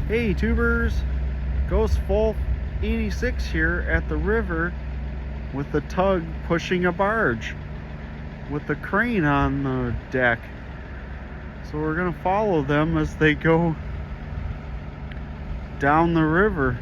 Hey tubers, Ghost Wolf 86 here at the river with the tug pushing a barge with the crane on the deck. So we're gonna follow them as they go down the river.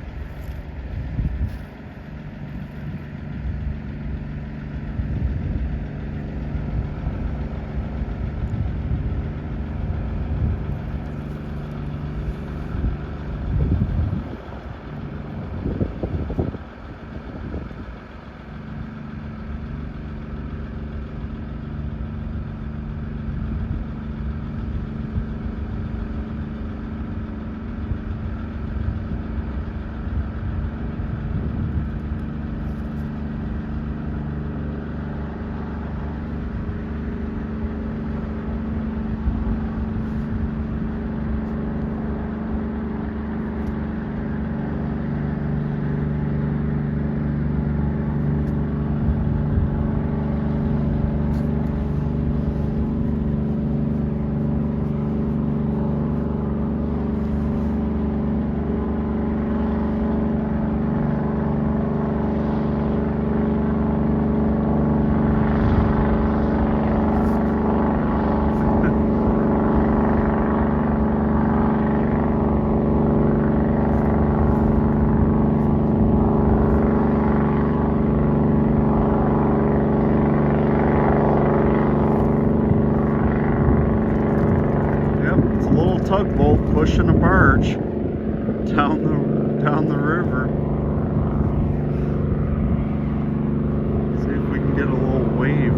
It's a little tugboat pushing a barge down the river. See if we can get a little wave.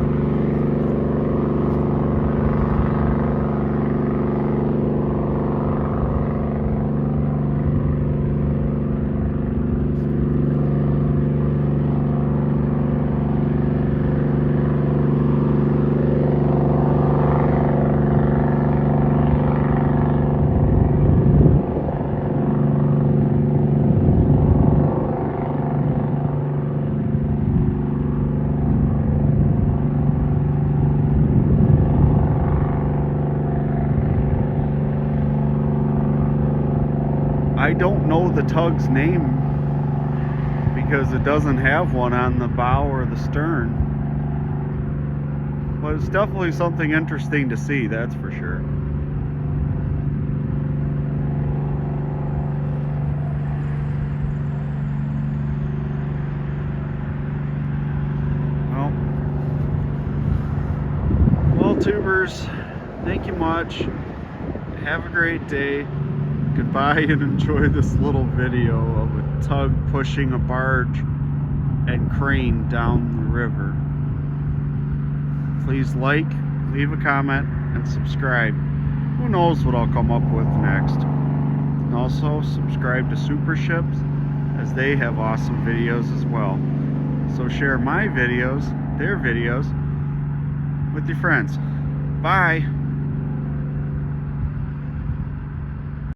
I don't know the tug's name because it doesn't have one on the bow or the stern. But it's definitely something interesting to see, that's for sure. Well, tubers, thank you much. Have a great day. Goodbye, and enjoy this little video of a tug pushing a barge and crane down the river. Please like, leave a comment, and subscribe. Who knows what I'll come up with next. And also subscribe to Super Ships, as they have awesome videos as well. So share my videos, their videos, with your friends. Bye!